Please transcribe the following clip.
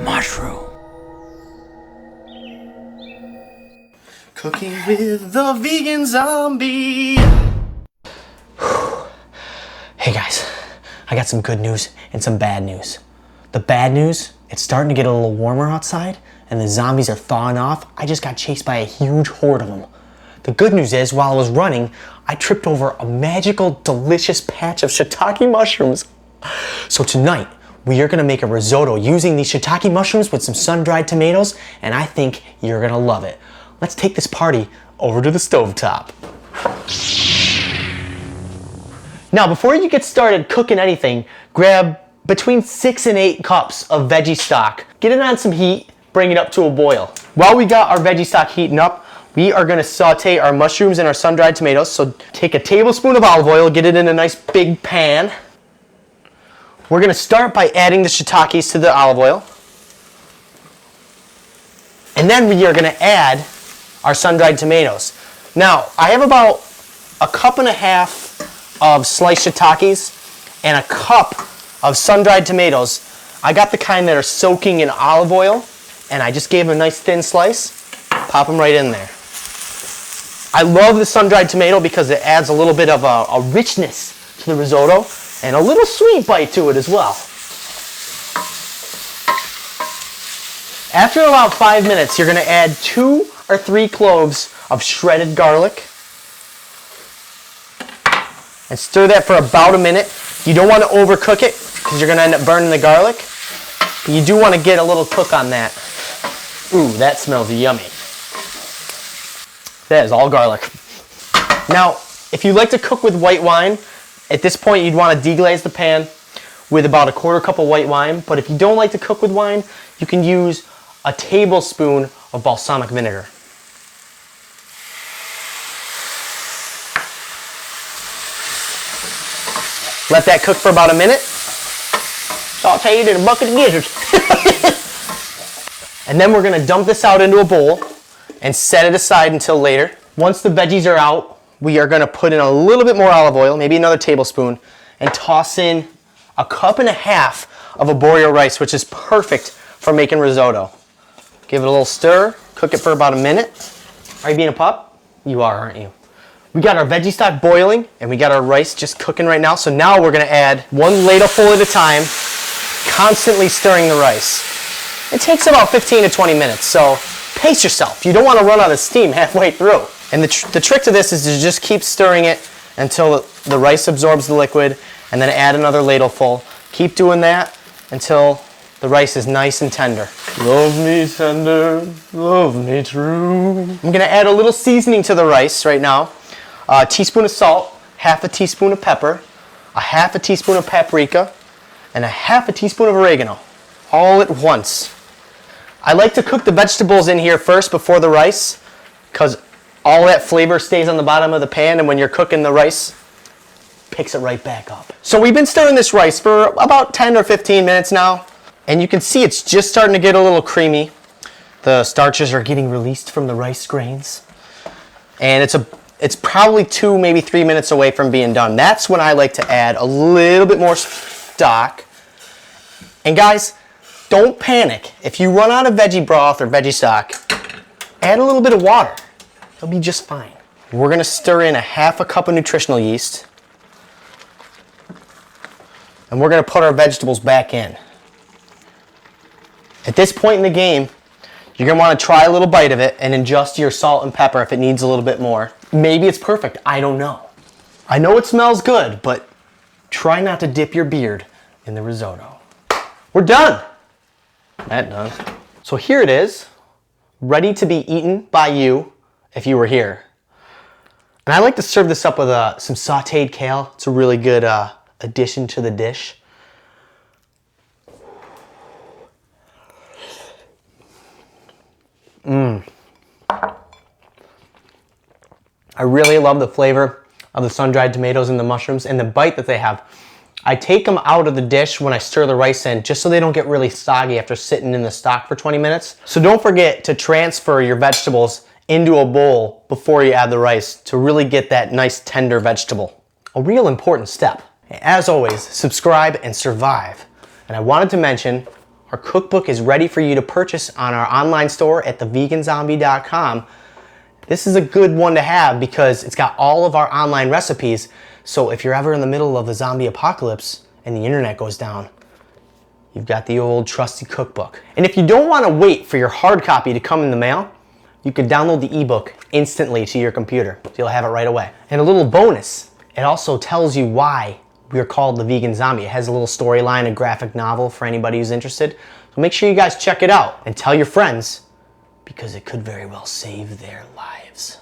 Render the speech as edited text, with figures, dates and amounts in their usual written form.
mushroom. Cooking with the vegan zombie. Hey guys, I got some good news and some bad news. The bad news, it's starting to get a little warmer outside and the zombies are thawing off. I just got chased by a huge horde of them. The good news is, while I was running, I tripped over a magical, delicious patch of shiitake mushrooms. So tonight, we are gonna make a risotto using these shiitake mushrooms with some sun-dried tomatoes, and I think you're gonna love it. Let's take this party over to the stovetop. Now, before you get started cooking anything, grab between 6 and 8 cups of veggie stock. Get it on some heat, bring it up to a boil. While we got our veggie stock heating up, we are gonna saute our mushrooms and our sun-dried tomatoes. So take a tablespoon of olive oil, get it in a nice big pan. We're gonna start by adding the shiitakes to the olive oil. And then we are gonna add our sun-dried tomatoes. Now, I have about a cup and a half of sliced shiitakes and a cup of sun-dried tomatoes. I got the kind that are soaking in olive oil, and I just gave them a nice thin slice. Pop them right in there. I love the sun-dried tomato because it adds a little bit of a richness to the risotto and a little sweet bite to it as well. After about 5 minutes, you're gonna add 2 or 3 cloves of shredded garlic and stir that for about a minute. You don't want to overcook it because you're gonna end up burning the garlic. But you do want to get a little cook on that. Ooh, that smells yummy. That is all garlic. Now, if you like to cook with white wine, at this point you'd want to deglaze the pan with about a 1/4 cup of white wine. But if you don't like to cook with wine, you can use a tablespoon of balsamic vinegar. Let that cook for about a minute. Sauteed in a bucket of gizzards. And then we're gonna dump this out into a bowl and set it aside until later. Once the veggies are out, we are gonna put in a little bit more olive oil, maybe another tablespoon, and toss in a cup and a half of Arborio rice, which is perfect for making risotto. Give it a little stir, cook it for about a minute. Are you being a pup? You are, aren't you? We got our veggie stock boiling and we got our rice just cooking right now. So now we're gonna add 1 ladleful at a time, constantly stirring the rice. It takes about 15 to 20 minutes, so pace yourself. You don't wanna run out of steam halfway through. And the trick to this is to just keep stirring it until the rice absorbs the liquid, and then add another ladleful. Keep doing that until the rice is nice and tender. Love me tender, love me true. I'm gonna add a little seasoning to the rice right now. A teaspoon of salt, 1/2 teaspoon of pepper, 1/2 teaspoon of paprika, and 1/2 teaspoon of oregano, all at once. I like to cook the vegetables in here first before the rice, because all that flavor stays on the bottom of the pan, and when you're cooking the rice, picks it right back up. So we've been stirring this rice for about 10 or 15 minutes now, and you can see it's just starting to get a little creamy. The starches are getting released from the rice grains, and it's probably 2, maybe 3 minutes away from being done. That's when I like to add a little bit more stock. And guys, don't panic. If you run out of veggie broth or veggie stock, add a little bit of water. It'll be just fine. We're gonna stir in 1/2 cup of nutritional yeast. And we're gonna put our vegetables back in. At this point in the game, you're gonna wanna try a little bite of it and adjust your salt and pepper if it needs a little bit more. Maybe it's perfect, I don't know. I know it smells good, but try not to dip your beard in the risotto. We're done. That done. So here it is, ready to be eaten by you if you were here. And I like to serve this up with some sauteed kale. It's a really good addition to the dish. I really love the flavor of the sun-dried tomatoes and the mushrooms and the bite that they have. I take them out of the dish when I stir the rice in just so they don't get really soggy after sitting in the stock for 20 minutes. So don't forget to transfer your vegetables into a bowl before you add the rice to really get that nice tender vegetable. A real important step. As always, subscribe and survive. And I wanted to mention, Our cookbook is ready for you to purchase on our online store at theveganzombie.com. This is a good one to have because it's got all of our online recipes. So if you're ever in the middle of the zombie apocalypse and the internet goes down, you've got the old trusty cookbook. And if you don't want to wait for your hard copy to come in the mail, you can download the ebook instantly to your computer. So you'll have it right away. And a little bonus, it also tells you why we are called the Vegan Zombie. It has a little storyline, a graphic novel for anybody who's interested. So make sure you guys check it out and tell your friends because it could very well save their lives.